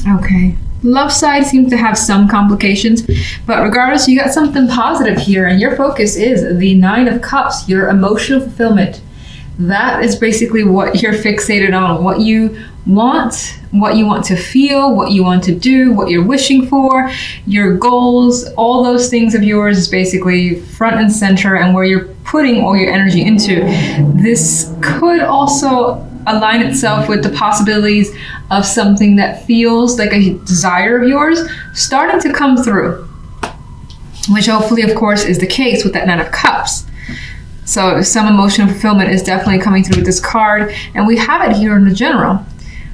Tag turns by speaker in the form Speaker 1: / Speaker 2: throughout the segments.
Speaker 1: Okay. Love side seems to have some complications, but regardless, you got something positive here, and your focus is the Nine of Cups, your emotional fulfillment. That is basically what you're fixated on, what you want to feel, what you want to do, what you're wishing for, your goals, all those things of yours is basically front and center, and where you're putting all your energy into. This could also align itself with the possibilities of something that feels like a desire of yours starting to come through, which hopefully, of course, is the case with that Nine of Cups. So some emotional fulfillment is definitely coming through with this card, and we have it here in the general.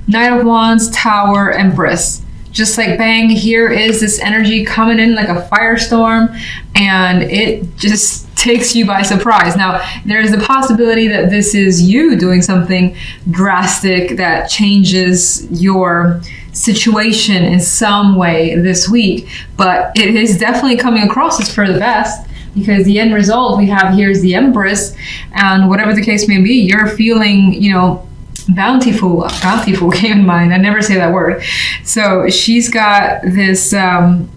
Speaker 1: Knight of Wands, Tower, Empress. Just like bang, here is this energy coming in like a firestorm, and it just takes you by surprise. Now, there's the possibility that this is you doing something drastic that changes your situation in some way this week, but it is definitely coming across as for the best, because the end result we have here is the Empress, and whatever the case may be, you're feeling, bountiful came in mind. I never say that word. So she's got this, I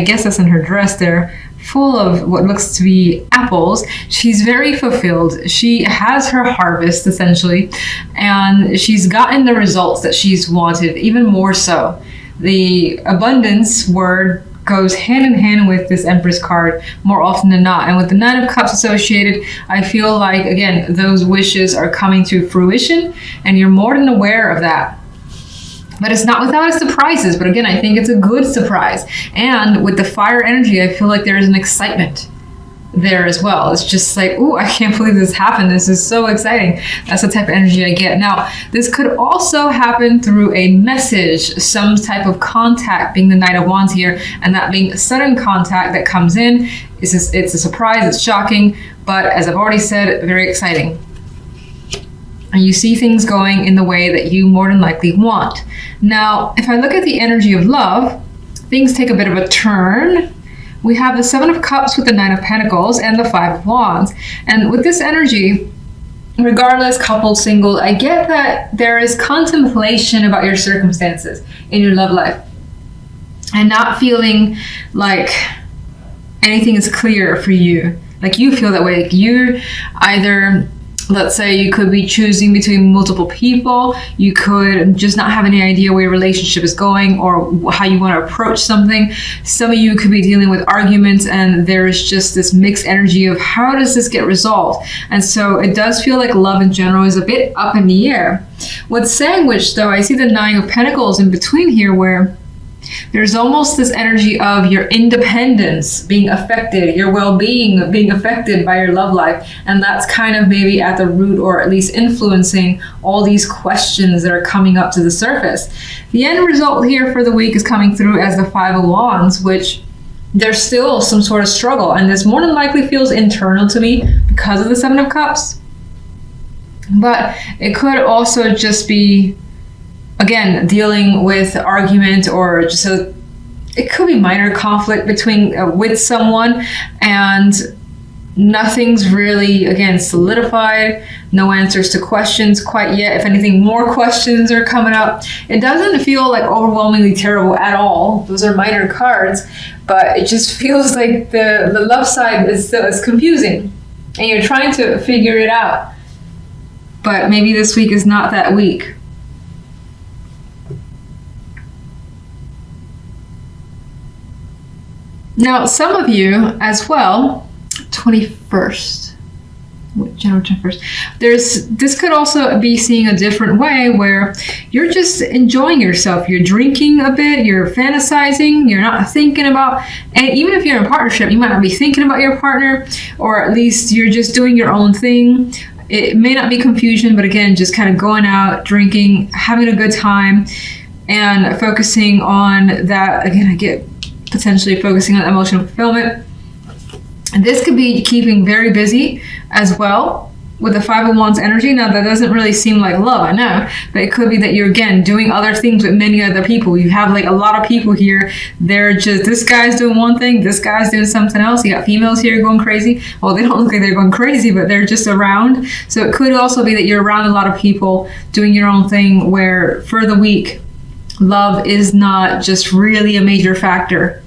Speaker 1: guess that's in her dress there, full of what looks to be apples. She's very fulfilled. She has her harvest essentially, and she's gotten the results that she's wanted, even more so. The abundance word goes hand in hand with this Empress card more often than not. And with the Nine of Cups associated, I feel like, again, those wishes are coming to fruition, and you're more than aware of that. But it's not without its surprises. But again, I think it's a good surprise. And with the fire energy, I feel like there is an excitement there as well. It's just like, ooh, I can't believe this happened. This is so exciting. That's the type of energy I get. Now, this could also happen through a message, some type of contact, being the Knight of Wands here, and that being a sudden contact that comes in. It's a surprise, it's shocking, but as I've already said, very exciting. And you see things going in the way that you more than likely want. Now, if I look at the energy of love, things take a bit of a turn. We have the Seven of Cups with the Nine of Pentacles and the Five of Wands. And with this energy, regardless, coupled, single, I get that there is contemplation about your circumstances in your love life, and not feeling like anything is clear for you. Like you feel that way. Like you either, let's say you could be choosing between multiple people. You could just not have any idea where your relationship is going or how you want to approach something. Some of you could be dealing with arguments, and there's just this mixed energy of how does this get resolved? And so it does feel like love in general is a bit up in the air. What's sandwiched though, I see the Nine of Pentacles in between here, where there's almost this energy of your independence being affected, your well-being being affected by your love life. And that's kind of maybe at the root, or at least influencing all these questions that are coming up to the surface. The end result here for the week is coming through as the Five of Wands, which there's still some sort of struggle. And this more than likely feels internal to me because of the Seven of Cups. But it could also just be, again, dealing with argument, or just it could be minor conflict between with someone, and nothing's really, again, solidified. No answers to questions quite yet. If anything, more questions are coming up. It doesn't feel like overwhelmingly terrible at all. Those are minor cards, but it just feels like the love side is confusing, and you're trying to figure it out. But maybe this week is not that week. Now, some of you as well, 21st, January 21st, this could also be seeing a different way, where you're just enjoying yourself. You're drinking a bit, you're fantasizing, you're not thinking about, and even if you're in a partnership, you might not be thinking about your partner, or at least you're just doing your own thing. It may not be confusion, but again, just kind of going out, drinking, having a good time, and focusing on that. Again, I get potentially focusing on emotional fulfillment. And this could be keeping very busy as well with the Five of Wands energy. Now, that doesn't really seem like love, I know, but it could be that you're, again, doing other things with many other people. You have like a lot of people here. They're just, this guy's doing one thing, this guy's doing something else. You got females here going crazy. Well, they don't look like they're going crazy, but they're just around. So it could also be that you're around a lot of people doing your own thing, where for the week, love is not just really a major factor.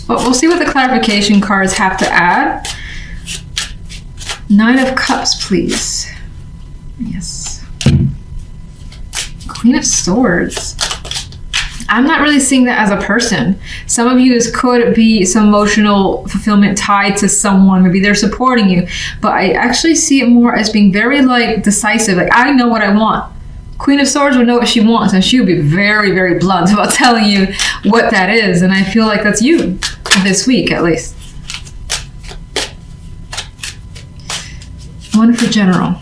Speaker 1: But we'll see what the clarification cards have to add. 9 of Cups, please. Yes. Queen of Swords. I'm not really seeing that as a person. Some of you, this could be some emotional fulfillment tied to someone. Maybe they're supporting you. But I actually see it more as being very like decisive. Like, I know what I want. Queen of Swords would know what she wants, and she would be very, very blunt about telling you what that is. And I feel like that's you this week, at least. 1 for General.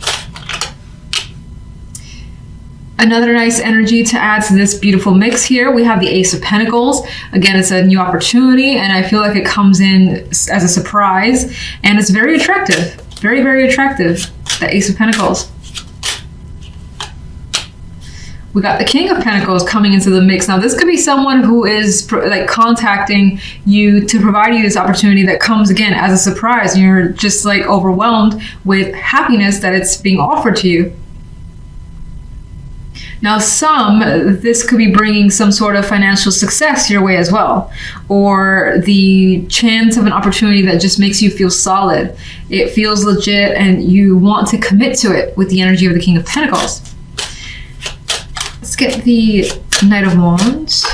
Speaker 1: Another nice energy to add to this beautiful mix here. We have the Ace of Pentacles. Again, it's a new opportunity, and I feel like it comes in as a surprise, and it's very attractive. Very, very attractive, the Ace of Pentacles. We got the King of Pentacles coming into the mix. Now, this could be someone who is like contacting you to provide you this opportunity that comes again as a surprise, and you're just like overwhelmed with happiness that it's being offered to you. Now, this could be bringing some sort of financial success your way as well, or the chance of an opportunity that just makes you feel solid. It feels legit, and you want to commit to it with the energy of the King of Pentacles. Let's get the Knight of Wands.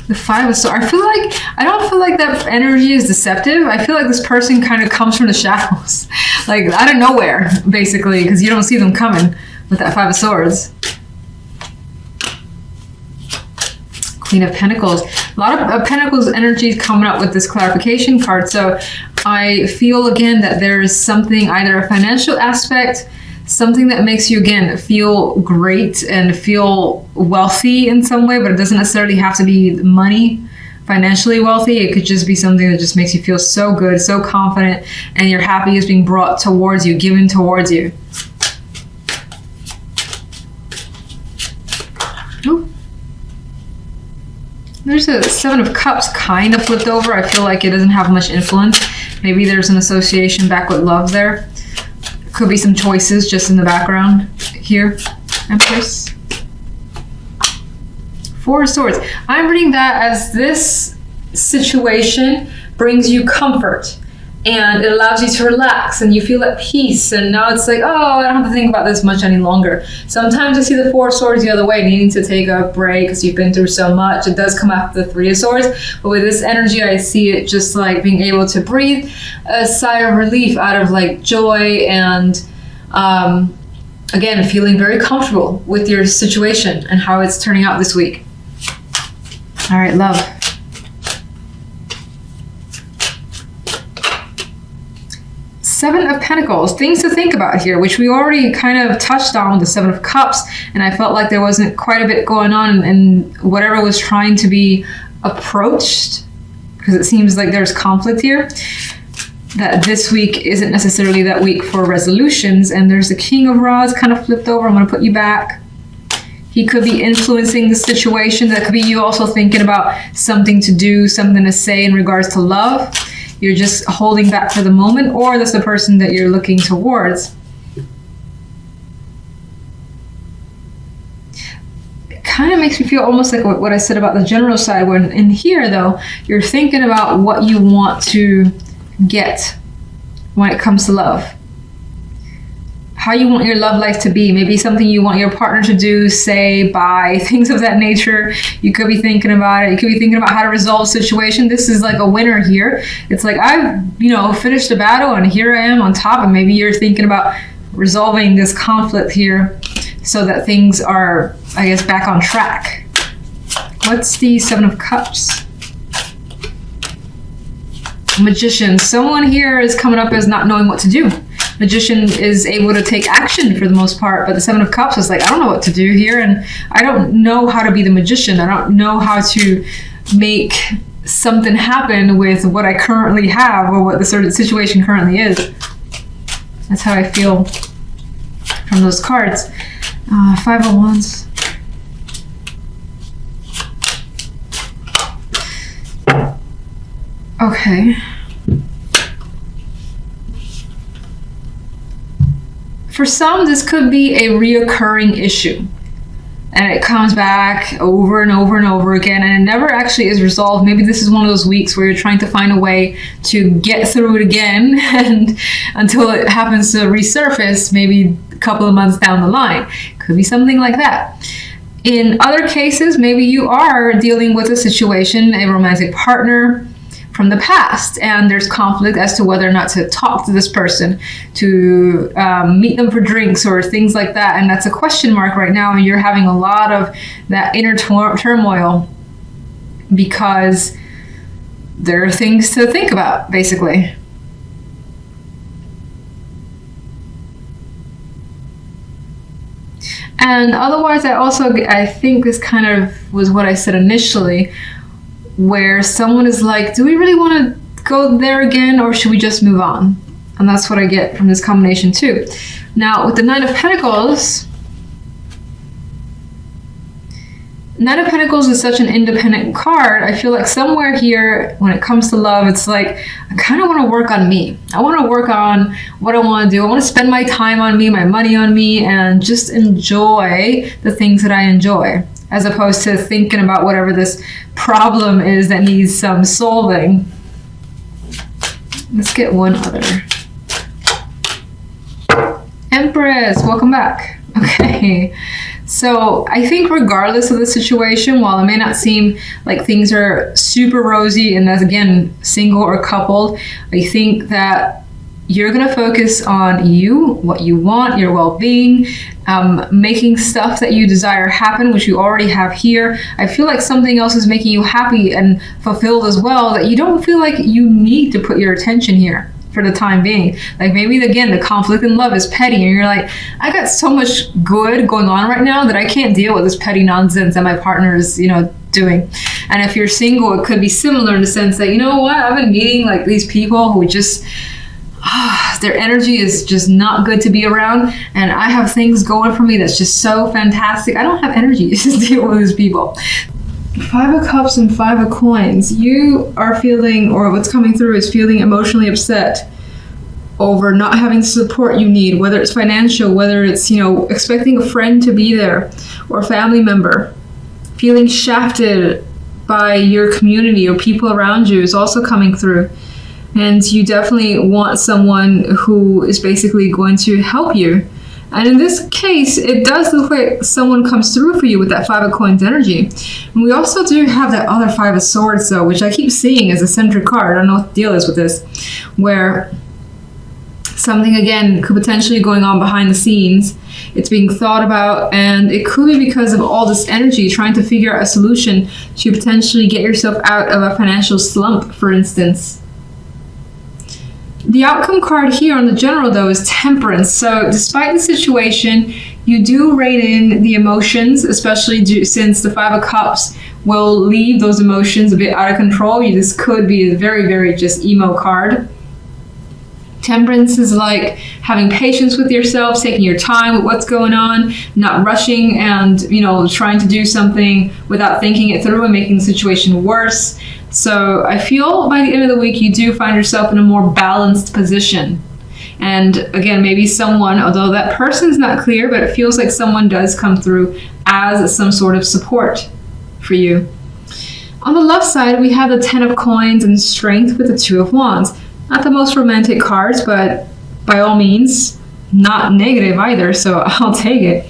Speaker 1: The 5 of Swords. I don't feel like that energy is deceptive. I feel like this person kind of comes from the shadows, like out of nowhere, basically, because you don't see them coming with that 5 of Swords. Queen of Pentacles. A lot of Pentacles energy coming up with this clarification card. So I feel again that there's something, either a financial aspect, something that makes you again feel great and feel wealthy in some way, but it doesn't necessarily have to be money, financially wealthy. It could just be something that just makes you feel so good, so confident, and your happy is being brought towards you, given towards you. Ooh. There's a 7 of Cups kind of flipped over. I feel like it doesn't have much influence. Maybe there's an association back with love there. Could be some choices just in the background here. Empress. 4 of Swords. I'm reading that as this situation brings you comfort, and it allows you to relax, and you feel at peace, and now it's like, oh, I don't have to think about this much any longer. Sometimes I see the 4 of Swords the other way, needing to take a break because you've been through so much. It does come after the 3 of Swords, but with this energy, I see it just like being able to breathe a sigh of relief out of like joy, and again, feeling very comfortable with your situation and how it's turning out this week. All right, love. Seven of Pentacles, things to think about here, which we already kind of touched on with the 7 of Cups, and I felt like there wasn't quite a bit going on in whatever was trying to be approached, because it seems like there's conflict here, that this week isn't necessarily that week for resolutions. And there's the King of Rods kind of flipped over. I'm going to put you back. He could be influencing the situation. That could be you also thinking about something to do, something to say in regards to love. You're just holding back for the moment, or that's the person that you're looking towards. It kind of makes me feel almost like what I said about the general side, when in here though, you're thinking about what you want to get when it comes to love. How you want your love life to be. Maybe something you want your partner to do, say, buy, things of that nature. You could be thinking about it. You could be thinking about how to resolve a situation. This is like a winner here. It's like, I've, finished the battle, and here I am on top. And maybe you're thinking about resolving this conflict here so that things are, I guess, back on track. What's the 7 of Cups? Magician. Someone here is coming up as not knowing what to do. Magician is able to take action for the most part, but the 7 of Cups is like, I don't know what to do here, and I don't know how to be the magician. I don't know how to make something happen with what I currently have, or what the certain situation currently is. That's how I feel from those cards. 5 of Wands. Okay. For some, this could be a reoccurring issue. And it comes back over and over and over again, and it never actually is resolved. Maybe this is one of those weeks where you're trying to find a way to get through it again, and until it happens to resurface maybe a couple of months down the line. Could be something like that. In other cases, maybe you are dealing with a situation, a romantic partner from the past, and there's conflict as to whether or not to talk to this person, to meet them for drinks or things like that, and that's a question mark right now, and you're having a lot of that inner turmoil because there are things to think about, basically. And otherwise, I think this kind of was what I said initially, where someone is like, do we really want to go there again, or should we just move on? And that's what I get from this combination too. Now, with the Nine of Pentacles is such an independent card. I feel like somewhere here, when it comes to love, it's like, I kind of want to work on me. I want to work on what I want to do. I want to spend my time on me, my money on me, and just enjoy the things that I enjoy, as opposed to thinking about whatever this problem is that needs some solving. Let's get one other. Empress, welcome back. Okay, so I think regardless of the situation, while it may not seem like things are super rosy, and that's again single or coupled, I think that you're going to focus on you, what you want, your well-being, making stuff that you desire happen, which you already have here. I feel like something else is making you happy and fulfilled as well, that you don't feel like you need to put your attention here for the time being. Like maybe, again, the conflict in love is petty, and you're like, I got so much good going on right now that I can't deal with this petty nonsense that my partner is, doing. And if you're single, it could be similar in the sense that, you know what, I've been meeting like these people who just their energy is just not good to be around, and I have things going for me that's just so fantastic. I don't have energy to deal with these people. Five of Cups and Five of Coins. You are feeling, or what's coming through is feeling emotionally upset over not having the support you need, whether it's financial, whether it's, expecting a friend to be there or a family member. Feeling shafted by your community or people around you is also coming through. And you definitely want someone who is basically going to help you. And in this case, it does look like someone comes through for you with that Five of Coins energy. And we also do have that other Five of Swords, though, which I keep seeing as a centric card. I don't know what the deal is with this. Where something, again, could potentially going on behind the scenes. It's being thought about, and it could be because of all this energy trying to figure out a solution to potentially get yourself out of a financial slump, for instance. The outcome card here on the general, though, is Temperance. So despite the situation, you do rein in the emotions, especially since the Five of Cups will leave those emotions a bit out of control. This could be a very, very just emo card. Temperance is like having patience with yourself, taking your time with what's going on, not rushing and, trying to do something without thinking it through and making the situation worse. So I feel by the end of the week, you do find yourself in a more balanced position. And again, maybe someone, although that person's not clear, but it feels like someone does come through as some sort of support for you. On the left side, we have the Ten of Coins and Strength with the Two of Wands. Not the most romantic cards, but by all means, not negative either, so I'll take it.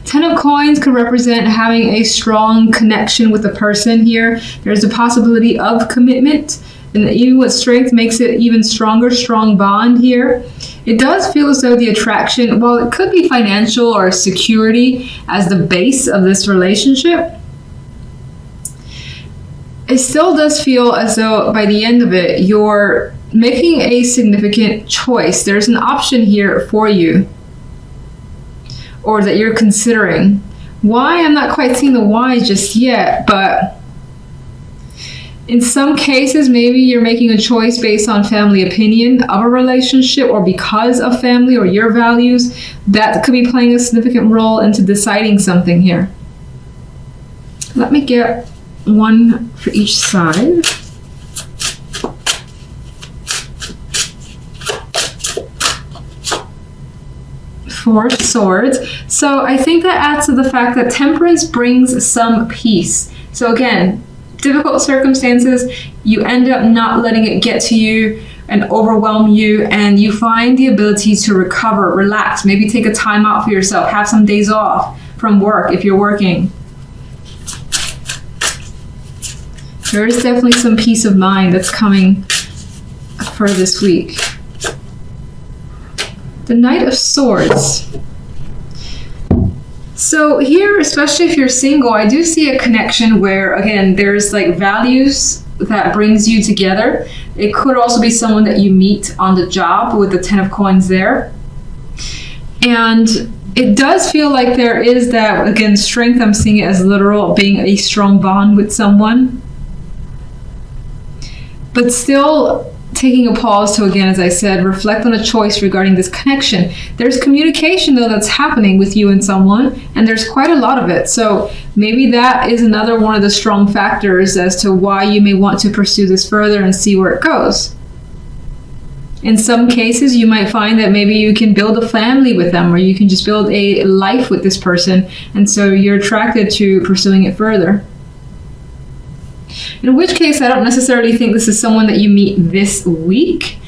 Speaker 1: Ten of Coins could represent having a strong connection with the person here. There's a possibility of commitment, and even with Strength makes it even stronger, strong bond here. It does feel as though the attraction, while it could be financial or security as the base of this relationship, it still does feel as though by the end of it, you're making a significant choice. There's an option here for you, or that you're considering. Why? I'm not quite seeing the why just yet, but in some cases, maybe you're making a choice based on family opinion of a relationship, or because of family or your values. That could be playing a significant role into deciding something here. Let me get one for each side. Four of Swords. So I think that adds to the fact that temperance brings some peace. So again, difficult circumstances, you end up not letting it get to you and overwhelm you, and you find the ability to recover, relax, maybe take a time out for yourself, have some days off from work if you're working. There is definitely some peace of mind that's coming for this week. The Knight of Swords. So here, especially if you're single, I do see a connection where, again, there's like values that brings you together. It could also be someone that you meet on the job with the 10 of Coins there. And it does feel like there is that, again, strength. I'm seeing it as literal, being a strong bond with someone. But still taking a pause to, again, as I said, reflect on a choice regarding this connection. There's communication, though, that's happening with you and someone, and there's quite a lot of it. So maybe that is another one of the strong factors as to why you may want to pursue this further and see where it goes. In some cases, you might find that maybe you can build a family with them, or you can just build a life with this person, and so you're attracted to pursuing it further. In which case, I don't necessarily think this is someone that you meet this week,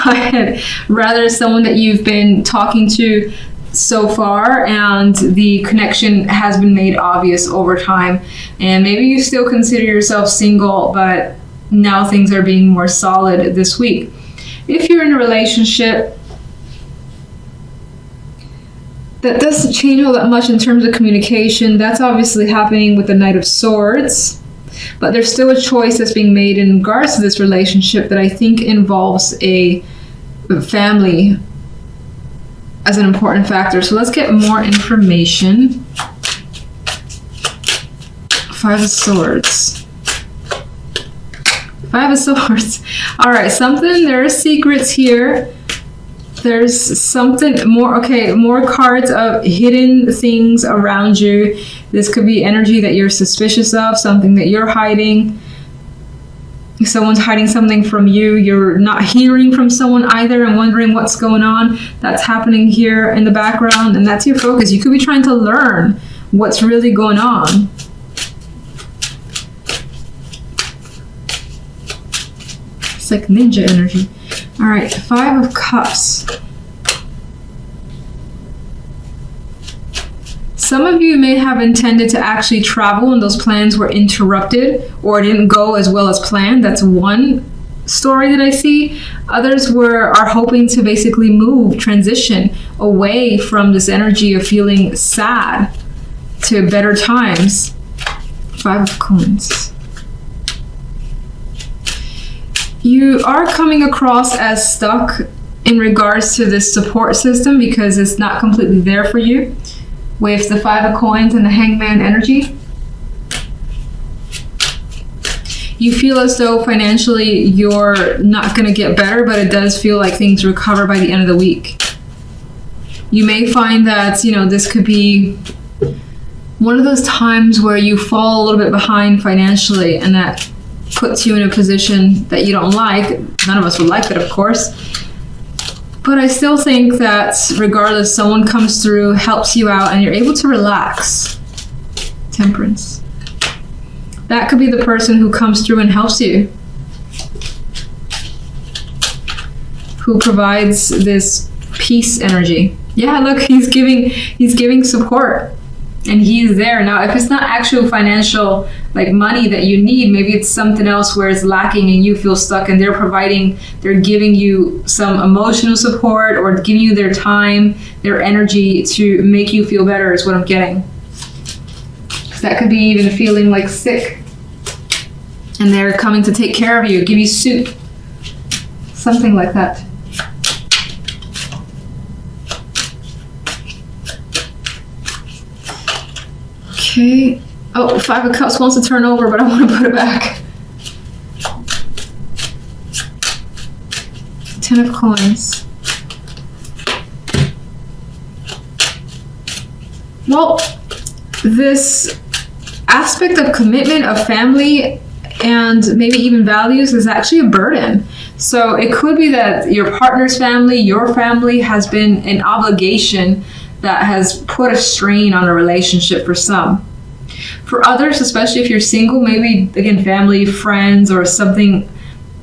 Speaker 1: but rather someone that you've been talking to so far, and the connection has been made obvious over time. And maybe you still consider yourself single, but now things are being more solid this week. If you're in a relationship, that doesn't change all that much in terms of communication. That's obviously happening with the Knight of Swords. But there's still a choice that's being made in regards to this relationship that I think involves a family as an important factor. So let's get more information. Five of Swords. Five of Swords. All right, there are secrets here. There's something more, okay, more cards of hidden things around you. This could be energy that you're suspicious of, something that you're hiding. If someone's hiding something from you, you're not hearing from someone either and wondering what's going on. That's happening here in the background, and that's your focus. You could be trying to learn what's really going on. It's like ninja energy. All right, Five of Cups. Some of you may have intended to actually travel and those plans were interrupted or didn't go as well as planned. That's one story that I see. Others are hoping to basically transition away from this energy of feeling sad to better times. Five of Coins. You are coming across as stuck in regards to this support system because it's not completely there for you. With the Five of Coins and the Hangman energy, you feel as though financially you're not going to get better, but it does feel like things recover by the end of the week. You may find that, this could be one of those times where you fall a little bit behind financially, and that puts you in a position that you don't like. None of us would like that, of course. But I still think that regardless, someone comes through, helps you out, and you're able to relax. Temperance. That could be the person who comes through and helps you. Who provides this peace energy. Yeah, look, he's giving support. And he's there. Now, if it's not actual financial, like money that you need, maybe it's something else where it's lacking and you feel stuck, and they're giving you some emotional support or giving you their time, their energy to make you feel better is what I'm getting. That could be even feeling like sick, and they're coming to take care of you, give you soup, something like that. Okay. Oh, Five of Cups wants to turn over, but I want to put it back. 10 of Coins. Well, this aspect of commitment, of family, and maybe even values is actually a burden. So it could be that your partner's family, your family has been an obligation that has put a strain on a relationship for some. For others, especially if you're single, maybe again family, friends, or something,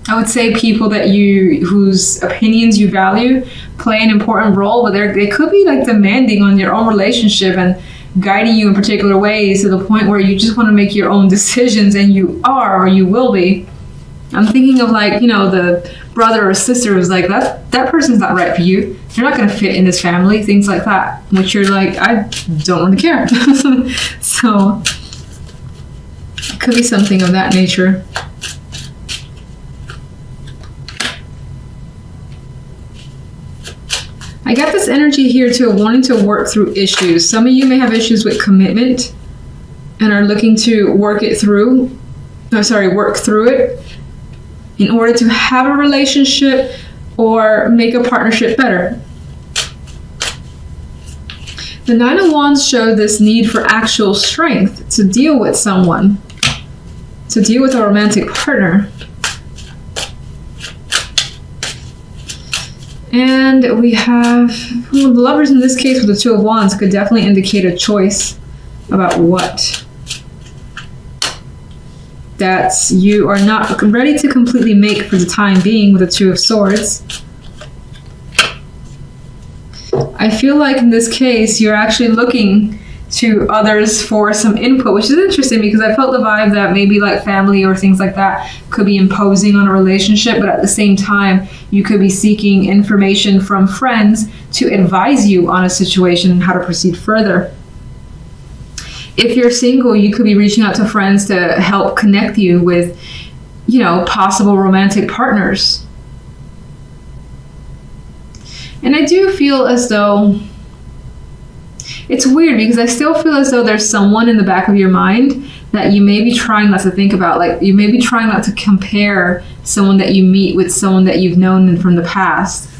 Speaker 1: I would say people that whose opinions you value play an important role, but they could be like demanding on your own relationship and guiding you in particular ways to the point where you just want to make your own decisions, and you are, or you will be. I'm thinking of like, the brother or sister who's like, that person's not right for you. You're not going to fit in this family, things like that, which you're like, I don't really care. So it could be something of that nature. I got this energy here too, wanting to work through issues. Some of you may have issues with commitment and are looking to work through it in order to have a relationship or make a partnership better. The Nine of Wands show this need for actual strength to deal with someone, to deal with a romantic partner. And we have the Lovers in this case with the Two of Wands could definitely indicate a choice about what that you are not ready to completely make for the time being with the Two of Swords. I feel like in this case you're actually looking to others for some input, which is interesting because I felt the vibe that maybe like family or things like that could be imposing on a relationship, but at the same time you could be seeking information from friends to advise you on a situation and how to proceed further. If you're single, you could be reaching out to friends to help connect you with, possible romantic partners. And I do feel as though it's weird because I still feel as though there's someone in the back of your mind that you may be trying not to think about. Like you may be trying not to compare someone that you meet with someone that you've known from the past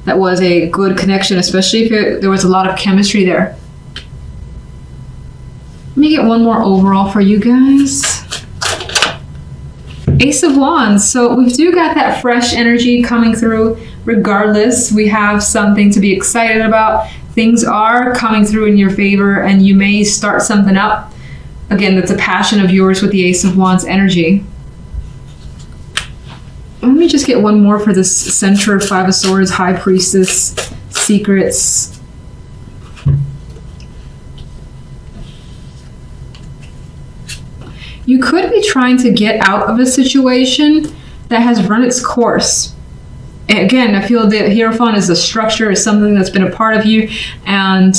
Speaker 1: that was a good connection, especially if there was a lot of chemistry there. Let me get one more overall for you guys. Ace of Wands. So we do got that fresh energy coming through. Regardless, we have something to be excited about. Things are coming through in your favor, and you may start something up. Again, that's a passion of yours with the Ace of Wands energy. Let me just get one more for this center, Five of Swords, High Priestess, secrets. You could be trying to get out of a situation that has run its course. Again, I feel that Hierophant is a structure, is something that's been a part of you, and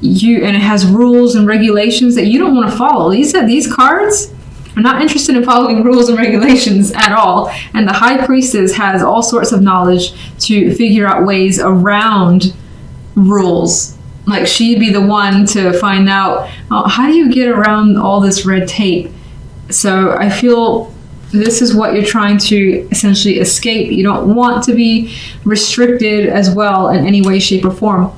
Speaker 1: it has rules and regulations that you don't want to follow. These cards are not interested in following rules and regulations at all. And the High Priestess has all sorts of knowledge to figure out ways around rules. Like she'd be the one to find out, how do you get around all this red tape? So I feel this is what you're trying to essentially escape. You don't want to be restricted as well in any way, shape, or form.